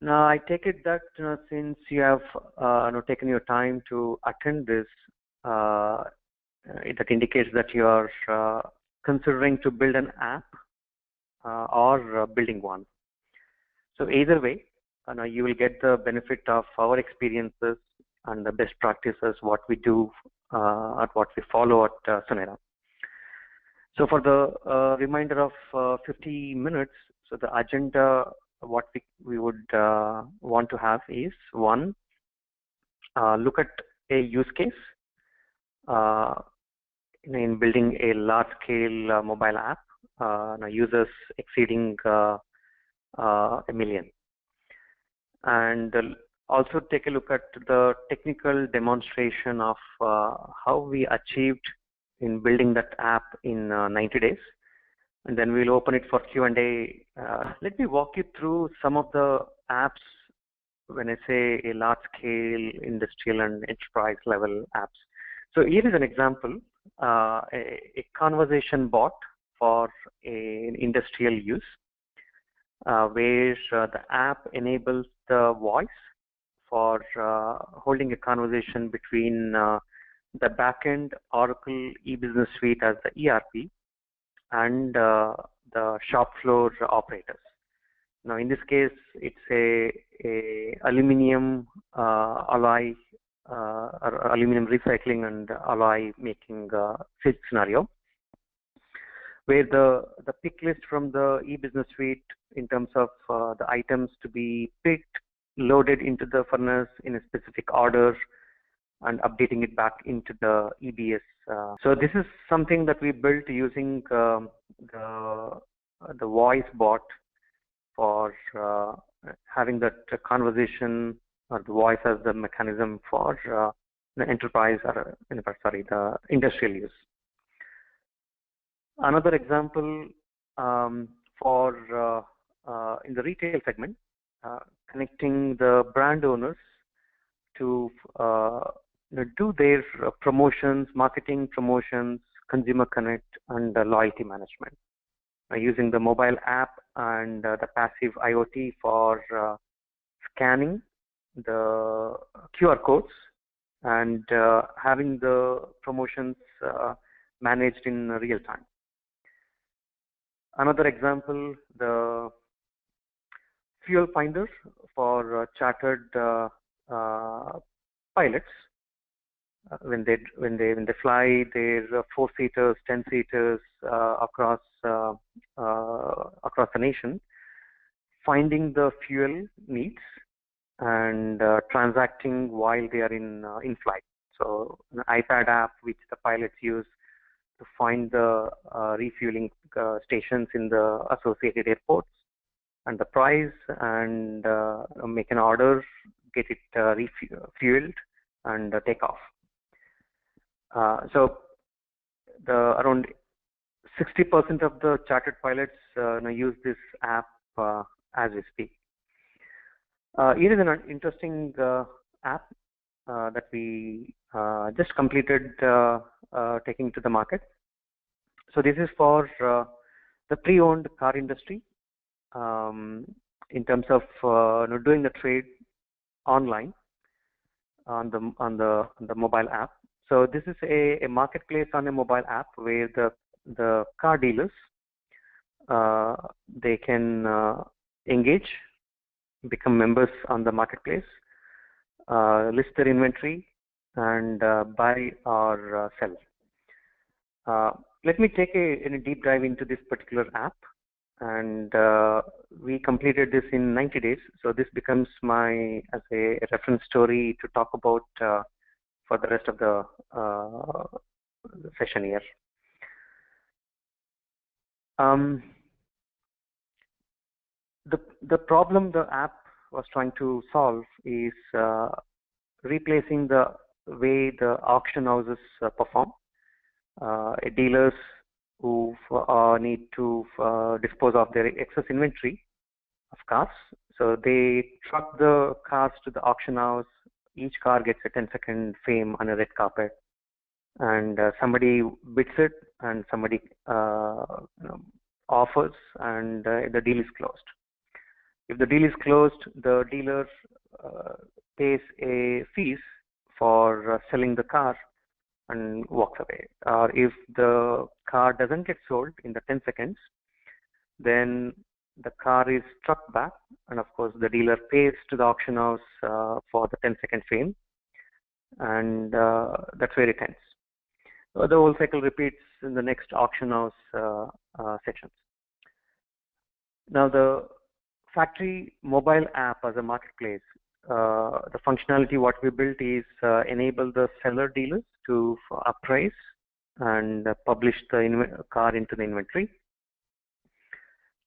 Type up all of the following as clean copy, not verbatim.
Now, I take it that since you have taken your time to attend this, uh, that indicates that you are considering to build an app or building one. So either way, you will get the benefit of our experiences and the best practices, what we do and what we follow at Sonera. So for the remainder of 50 minutes, so the agenda, what we would want to have is one, look at a use case uh, in building a large-scale mobile app, users exceeding a million. And also take a look at the technical demonstration of how we achieved in building that app in 90 days. And then we'll open it for Q&A. Let me walk you through some of the apps when I say a large-scale industrial and enterprise level apps. So here is an example, a conversation bot for an industrial use, where the app enables the voice for holding a conversation between the backend Oracle e-business suite as the ERP and the shop floor operators. Now, in this case, it's a aluminum alloy, or aluminum recycling and alloy making scenario, where the pick list from the e-business suite in terms of the items to be picked, loaded into the furnace in a specific order, and updating it back into the EBS. So this is something that we built using the voice bot for having that conversation or the voice as the mechanism for the enterprise or the industrial use. Another example for in the retail segment, connecting the brand owners to do their promotions, marketing promotions, consumer connect, and loyalty management using the mobile app and the passive IoT for scanning the QR codes and having the promotions managed in real time. Another example, the fuel finder for chartered pilots when they fly their 4-seaters, 10-seaters across the nation, finding the fuel needs and transacting while they are in flight. So an iPad app which the pilots use to find the refueling stations in the associated airports and the price, and make an order, get it refueled, and take off. So around 60% of the chartered pilots use this app as we speak. Here is an interesting app that we just completed taking to the market. So this is for the pre-owned car industry in terms of doing the trade online on the mobile app. So this is a marketplace on a mobile app where the car dealers they can engage, become members on the marketplace, list their inventory, and buy or sell. Let me take a deep dive into this particular app, and we completed this in 90 days. So this becomes as a reference story to talk about for the rest of the session here. The problem the app was trying to solve is replacing the way the auction houses perform. Dealers who need to dispose of their excess inventory of cars. So they truck the cars to the auction house. Each car gets a 10-second fame on a red carpet, and somebody bids it, and somebody offers, and the deal is closed. If the deal is closed, the dealer pays a fees for selling the car and walks away. Or if the car doesn't get sold in the 10 seconds, then the car is struck back, and of course the dealer pays to the auction house for the 10-second fame, and that's where it ends. The whole cycle repeats in the next auction house sections. Now, the factory mobile app as a marketplace, the functionality what we built is enable the seller dealers to appraise and publish the car into the inventory,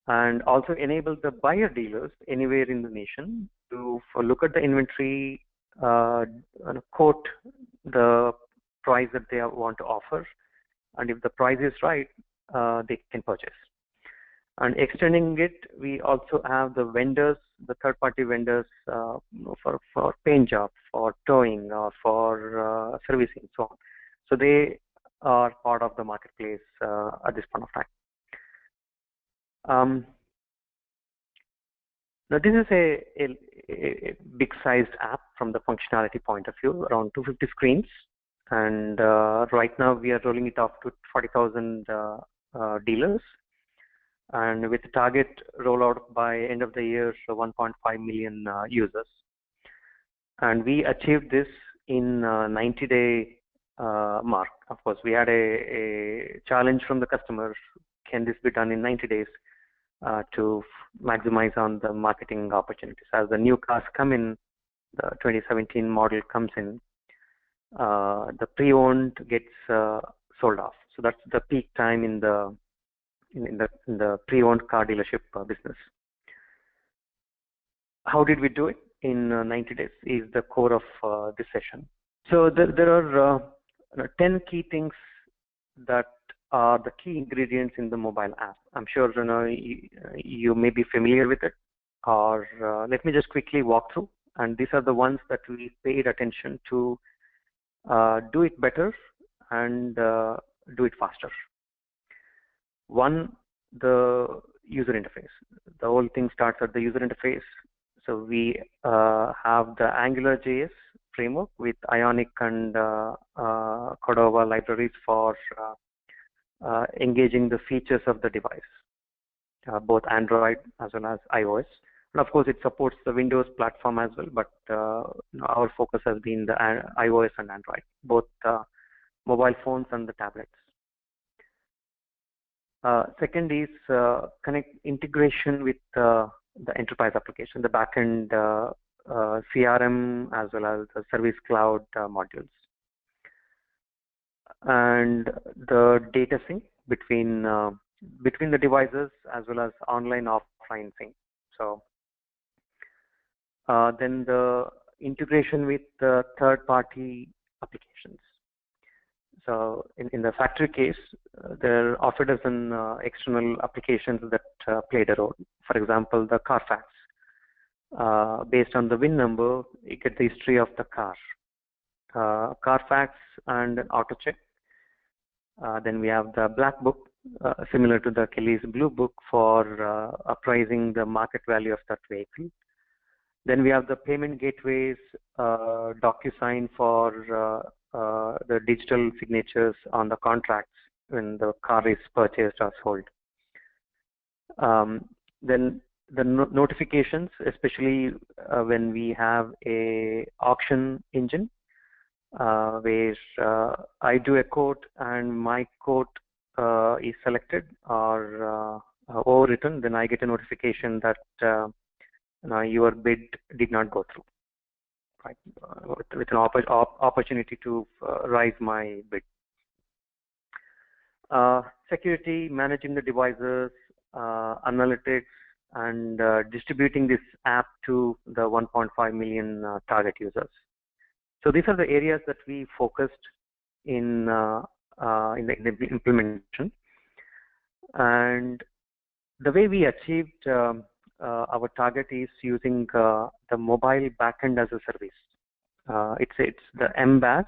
and also enable the buyer dealers anywhere in the nation to look at the inventory, quote the price that they want to offer, and if the price is right, they can purchase. And extending it, we also have the vendors, the third-party vendors for paint job, for towing, or for servicing, so on. So they are part of the marketplace at this point of time. Now this is a big-sized app from the functionality point of view, around 250 screens, and right now we are rolling it off to 40,000 dealers, and with the target rollout by end of the year, so 1.5 million users. And we achieved this in 90-day mark. Of course, we had a challenge from the customers. Can this be done in 90 days to maximize on the marketing opportunities? As the new cars come in, the 2017 model comes in, the pre-owned gets sold off. So that's the peak time in the pre-owned car dealership business. How did we do it in 90 days is the core of this session. So there are 10 key things that are the key ingredients in the mobile app. I'm sure you may be familiar with it, or let me just quickly walk through. And these are the ones that we paid attention to do it better and do it faster. One, the user interface. The whole thing starts at the user interface. So we have the AngularJS framework with Ionic and Cordova libraries for engaging the features of the device, both Android as well as iOS. And of course, it supports the Windows platform as well, but our focus has been the iOS and Android, both mobile phones and the tablets. Second is integration with the enterprise application, the backend CRM as well as the Service Cloud modules, and the data sync between the devices as well as online offline sync. So then the integration with the third-party applications. So in the factory case, there are half a dozen external applications that played a role. For example, the Carfax. Based on the VIN number, you get the history of the car. Carfax and AutoCheck. Then we have the Black Book, similar to the Kelly's Blue Book for appraising the market value of that vehicle. Then we have the payment gateways, DocuSign for the digital signatures on the contracts when the car is purchased or sold. Then the notifications, especially when we have a auction engine where I do a quote and my quote is selected or overwritten, then I get a notification that your bid did not go through, right? With an opportunity to raise my bid. Security, managing the devices, analytics, and distributing this app to the 1.5 million target users. So these are the areas that we focused in the implementation. And the way we achieved our target is using the mobile backend as a service. It's the MBaaS,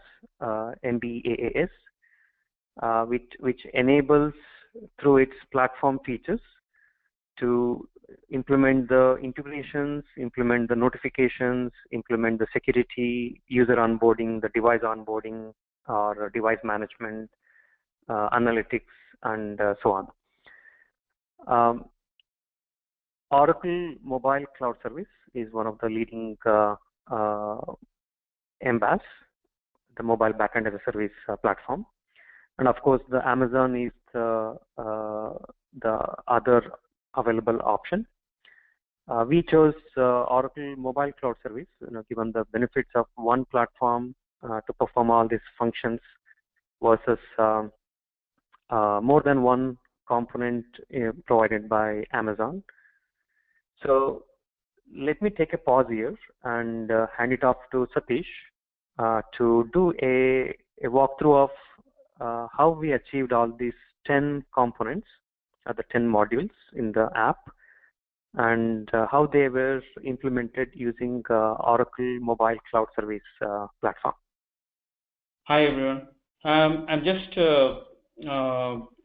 MBaaS, which enables through its platform features to implement the integrations, implement the notifications, implement the security, user onboarding, the device onboarding, or device management, analytics, and so on. Oracle Mobile Cloud Service is one of the leading MBaaS, the mobile backend as a service platform. And of course, the Amazon is the other available option. We chose Oracle Mobile Cloud Service, given the benefits of one platform to perform all these functions versus more than one component provided by Amazon. So let me take a pause here and hand it off to Satish to do a walkthrough of how we achieved all these 10 components, the 10 modules in the app, and how they were implemented using Oracle Mobile Cloud Service platform. Hi everyone. I'm just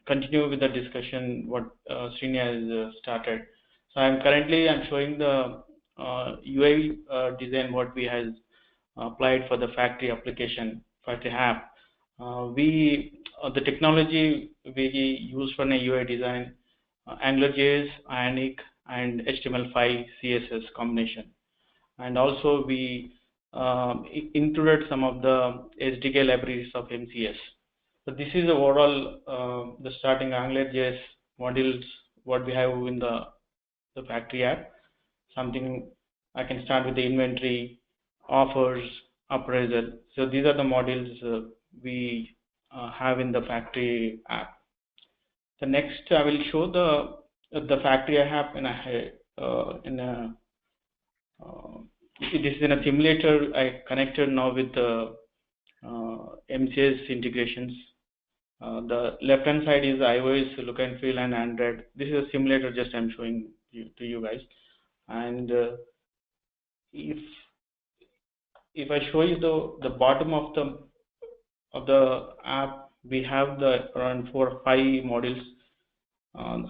continue with the discussion what Srini has started. So I'm showing the UI design what we has applied for the factory application, factory app. The technology we use for the UI design, AngularJS, Ionic, and HTML5 CSS combination. And also we included some of the SDK libraries of MCS. So this is the overall the starting AngularJS modules what we have in the factory app. Something I can start with the inventory, offers, appraisal. So these are the modules we have in the factory app. The next I will show the factory app it is in a simulator. I connected now with the MCS integrations. The left hand side is iOS, look and feel, and Android. This is a simulator just I'm showing to you guys. And if I show you the bottom of the app, we have the around 4 or 5 modules: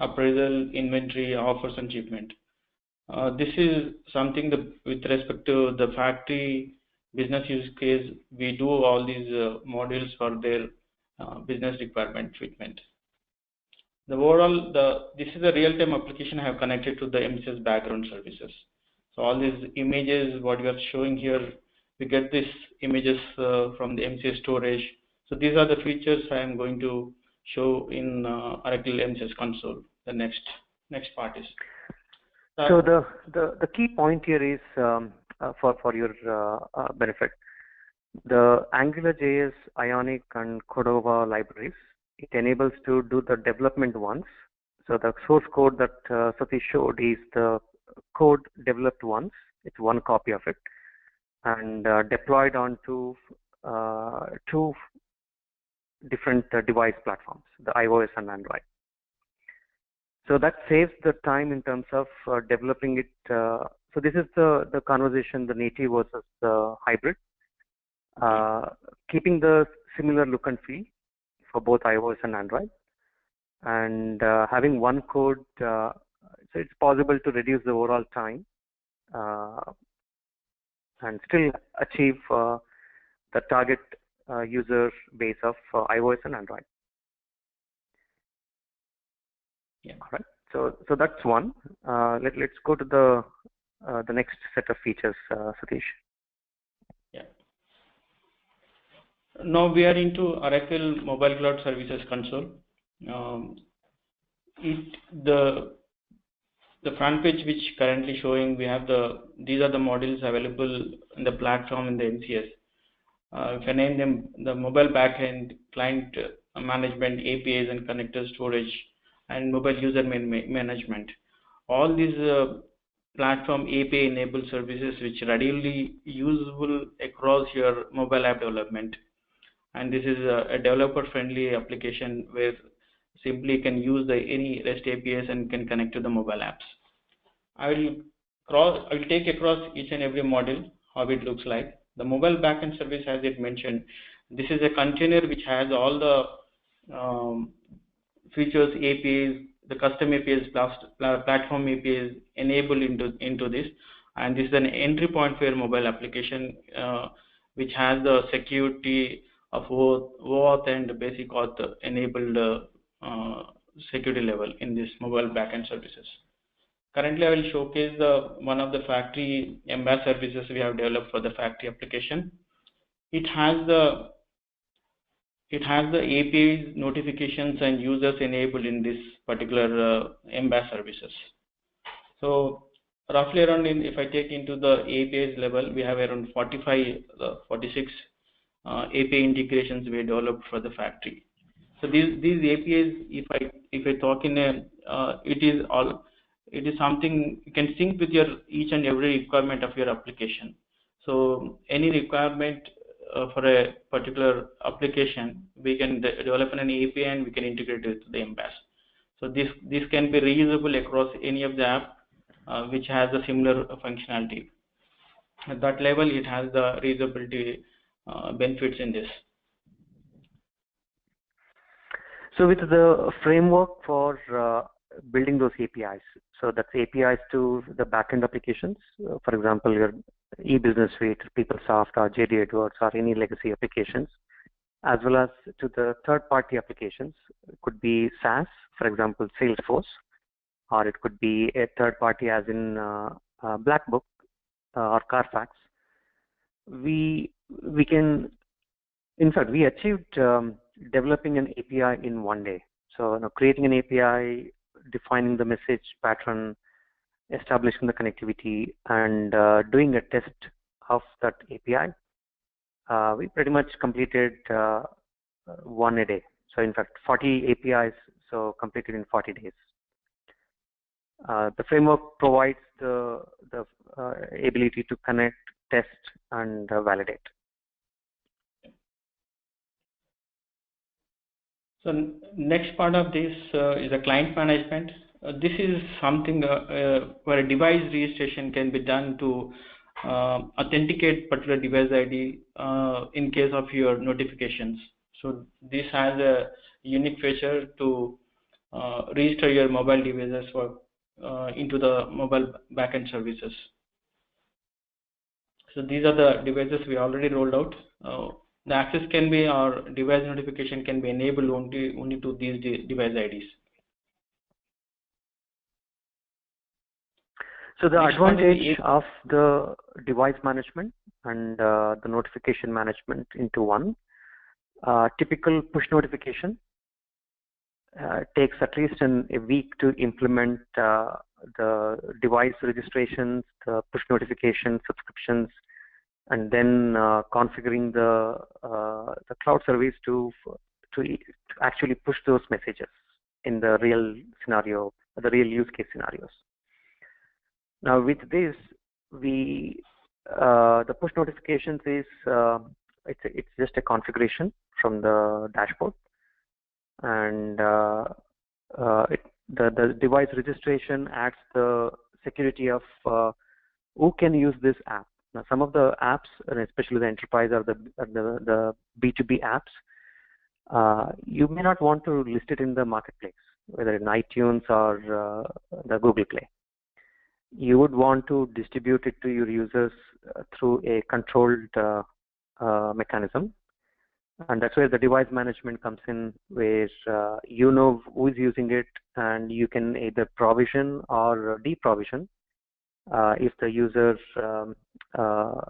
appraisal, inventory, offers, and shipment. This is something that with respect to the factory business use case, we do all these modules for their business requirement treatment. The overall, this is a real-time application I have connected to the MCS background services. So all these images, what we are showing here, we get these images from the MCS storage. So these are the features I am going to show in Oracle MCS console. The next part is. So the key point here is for your benefit. The AngularJS, Ionic, and Cordova libraries, it enables to do the development once. So the source code that Satish showed is the code developed once. It's one copy of it, and deployed onto 2 different device platforms, the iOS and Android. So that saves the time in terms of developing it. So this is the conversation, the native versus the hybrid, keeping the similar look and feel for both iOS and Android, and having one code. So it's possible to reduce the overall time and still achieve the target user base of iOS and Android. Yeah. All right. So that's one. Let's go to the next set of features, Satish. Yeah. Now we are into Oracle Mobile Cloud Services console. The front page which currently showing, we have these are the modules available in the platform in the MCS. If I name them, the mobile backend, client management, APIs and connector storage, and mobile user management. All these platform API enabled services which are readily usable across your mobile app development. And this is a developer friendly application where simply can use any REST APIs and can connect to the mobile apps. I will take across each and every module how it looks like. The mobile backend service, as it mentioned, this is a container which has all the features, APIs, the custom APIs plus platform APIs enabled into this, and this is an entry point for your mobile application, which has the security of OAuth and basic auth enabled security level in this mobile backend services. Currently, I will showcase one of the factory MBAS services we have developed for the factory application. It has the APIs, notifications, and users enabled in this particular MBAS services. So roughly around, if I take into the APIs level, we have around 46 API integrations we developed for the factory. So these APIs, if I talk in a, it is something you can sync with your each and every requirement of your application. So any requirement for a particular application, we can develop an API and we can integrate it to the MBAS. So this can be reusable across any of the app which has a similar functionality. At that level, it has the reusability benefits in this. So with the framework for building those APIs, so that's APIs to the backend applications, for example, your e-business suite, PeopleSoft or JD Edwards or any legacy applications, as well as to the third-party applications. It could be SaaS, for example, Salesforce, or it could be a third party as in Blackbook or Carfax. We can, in fact, we achieved developing an API in one day. So creating an API, defining the message pattern, establishing the connectivity, and doing a test of that API. We pretty much completed one a day. So in fact, 40 APIs, so completed in 40 days. The framework provides the ability to connect, test, and validate. So next part of this is the client management. This is something where a device registration can be done to authenticate particular device ID in case of your notifications. So this has a unique feature to register your mobile devices for into the mobile backend services. So these are the devices we already rolled out. The access can be, or device notification can be enabled only to these device IDs. So the advantage of the device management and the notification management into one, typical push notification takes at least a week to implement the device registrations, the push notification subscriptions, and then configuring the cloud service to actually push those messages in the real scenario, the real use case scenarios. Now with this, the push notifications is it's just a configuration from the dashboard, and the device registration adds the security of who can use this app. Now, some of the apps, and especially the enterprise or the B2B apps, you may not want to list it in the marketplace, whether in iTunes or the Google Play. You would want to distribute it to your users through a controlled mechanism. And that's where the device management comes in, where you know who is using it, and you can either provision or deprovision if the user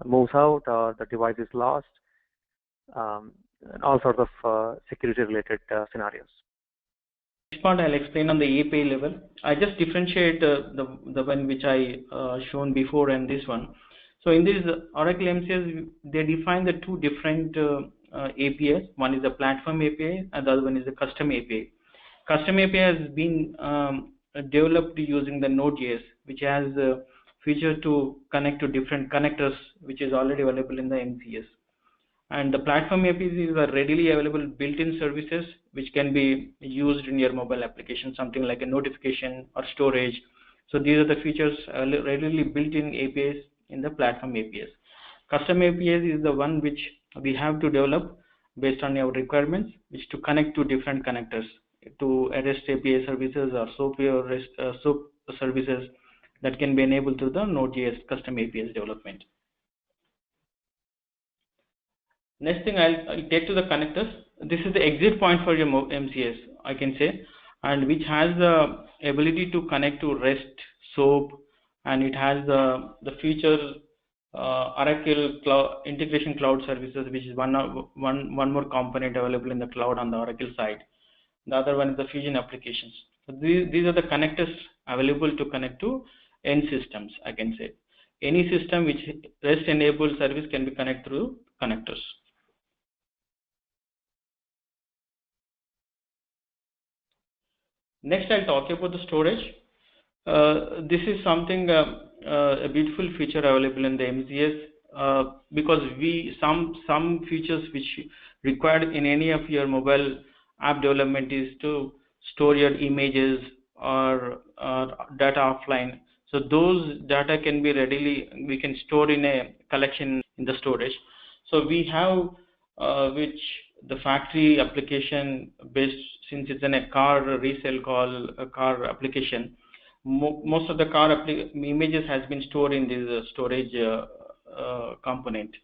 moves out or the device is lost, all sorts of security-related scenarios. This part I'll explain on the API level. I just differentiate the one which I shown before and this one. So in this Oracle MCS, they define the two different APIs. One is the platform API and the other one is the custom API. Custom API has been developed using the Node.js, which has a feature to connect to different connectors, which is already available in the MCS. And the platform APIs are readily available built-in services which can be used in your mobile application, something like a notification or storage. So these are the features readily built-in APIs in the platform APIs. Custom APIs is the one which we have to develop based on our requirements, which to connect to different connectors to REST API services or SOAP services that can be enabled through the Node.js custom APIs development. Next thing I'll take to the connectors. This is the exit point for your MCS, I can say, and which has the ability to connect to REST, SOAP, and it has the feature Oracle Cloud Integration Cloud Services, which is one more component available in the cloud on the Oracle side. The other one is the Fusion applications. So these are the connectors available to connect to end systems, I can say. Any system which REST enabled service can be connected through connectors. Next, I'll talk about the storage. This is something a beautiful feature available in the MCS because some features which required in any of your mobile app development is to store your images or data offline. So those data can be we can store in a collection in the storage. So we have which the factory application based, since it's in a car resale call a car application, most of the car images has been stored in this storage component.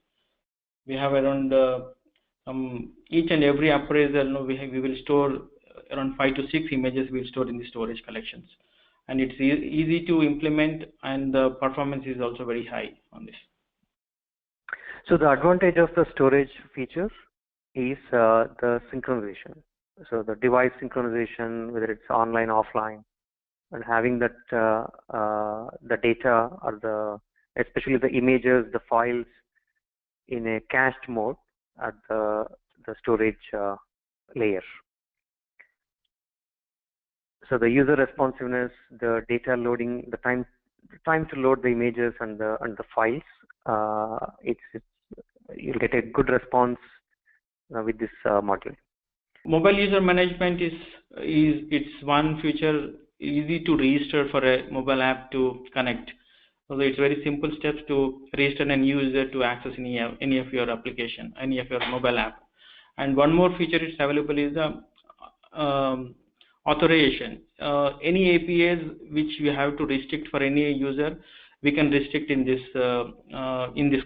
We have around each and every appraisal, we will store around 5 to 6 images we'll store in the storage collections, and it's easy to implement, and the performance is also very high on this. So the advantage of the storage feature is the synchronization. So the device synchronization, whether it's online, offline, and having that the data or especially the images, the files in a cached mode at the storage layer. So the user responsiveness, the data loading, the time to load the images and the files, you'll get a good response with this module. Mobile user management is it's one feature, easy to register for a mobile app to connect. So it's very simple steps to register a new user to access any of your application, any of your mobile app. And one more feature it's available is the authorization. Any APIs which we have to restrict for any user, we can restrict in this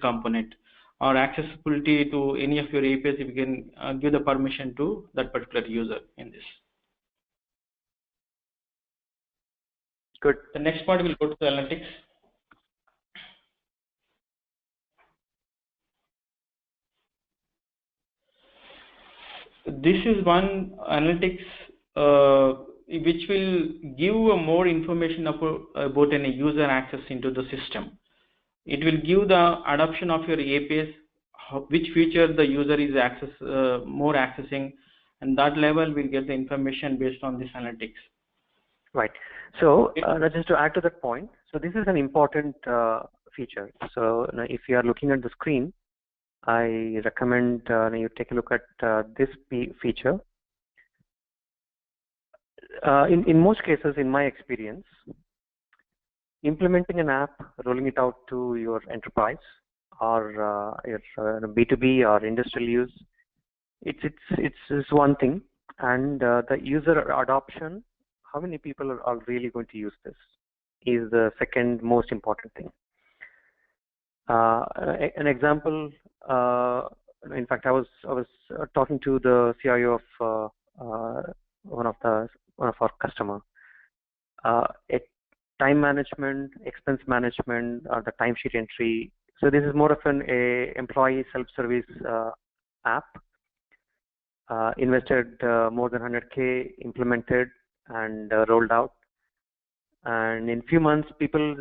component. Or accessibility to any of your APIs, we can give the permission to that particular user in this. Good. The next part will go to the analytics. This is one analytics which will give more information about any user access into the system. It will give the adoption of your APIs, which feature the user is more accessing, and that level will get the information based on this analytics. Right. So just to add to that point, so this is an important feature. So if you are looking at the screen, I recommend you take a look at this feature. In most cases, in my experience, implementing an app, rolling it out to your enterprise or your B2B or industrial use, it's one thing, and the user adoption, how many people are really going to use this, is the second most important thing. An example, in fact, I was talking to the CIO of one of our customer. Time management, expense management, or the timesheet entry. So this is more of an employee self-service app. Invested more than 100K, implemented and rolled out. And in few months, people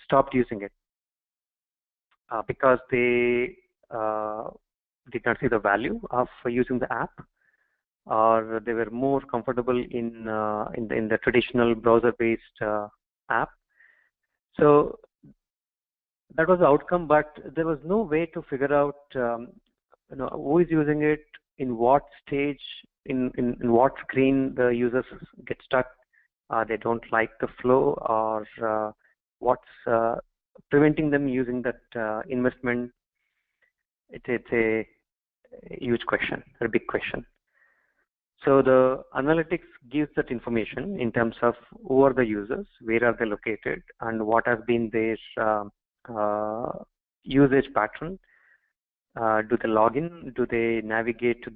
stopped using it because they did not see the value of using the app, or they were more comfortable in the traditional browser-based app. So that was the outcome, but there was no way to figure out who is using it, in what stage, in what screen the users get stuck, they don't like the flow, or what's preventing them using that investment. It's a huge question, a big question. So the analytics gives that information in terms of who are the users, where are they located, and what has been their usage pattern. Do they log in? Do they navigate to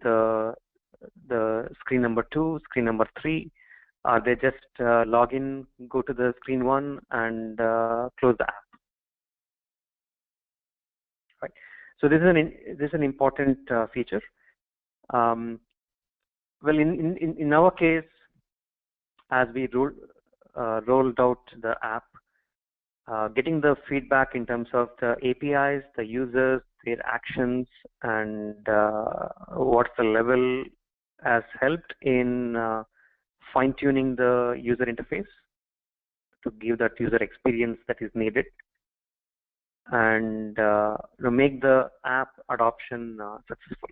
the screen number 2, screen number 3? Are they just log in, go to the screen 1, and close the app? Right. So this is an important feature. Well, in our case, as we rolled out the app, getting the feedback in terms of the APIs, the users, their actions, and what's the level has helped in fine-tuning the user interface to give that user experience that is needed, and make the app adoption successful.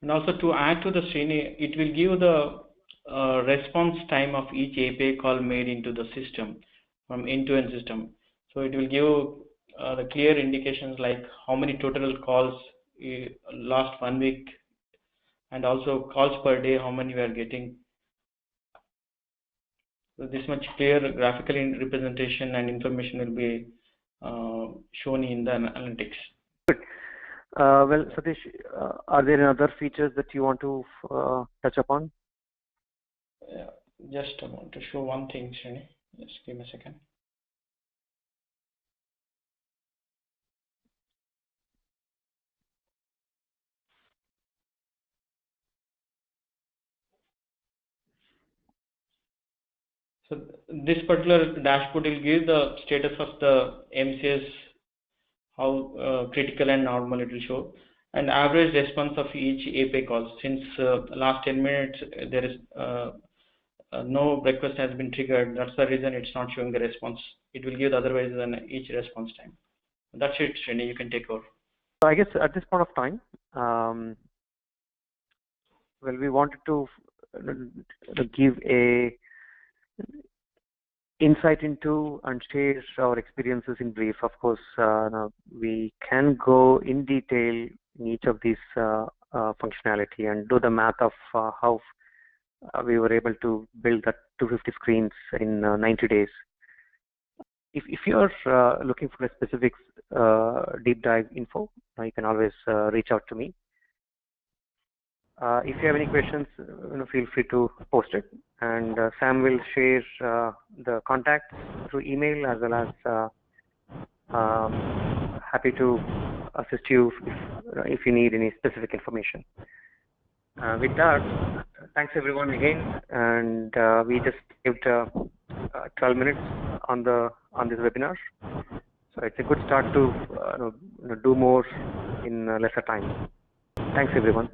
And also to add to the Srini, it will give the response time of each API call made into the system from end-to-end system. So it will give the clear indications like how many total calls last 1 week, and also calls per day, how many we are getting. So this much clear graphical representation and information will be shown in the analytics. Good. Well, Satish, are there any other features that you want to touch upon? Yeah, just I want to show one thing, Srini. Just give me a second. So this particular dashboard will give the status of the MCS, how critical and normal it will show, and average response of each API call. Since last 10 minutes there is no request has been triggered, that's the reason it's not showing the response. It will give otherwise than each response time. That's it, Srini, you can take over. I guess at this point of time, well, we wanted to give a insight into and share our experiences in brief. Of course, we can go in detail in each of these functionality and do the math of how we were able to build that 250 screens in 90 days. If you're looking for a specific deep dive info, you can always reach out to me. If you have any questions, feel free to post it, and Sam will share the contacts through email, as well as happy to assist you if you need any specific information. With that, thanks everyone again, and we just saved 12 minutes on this webinar, so it's a good start to do more in lesser time. Thanks everyone.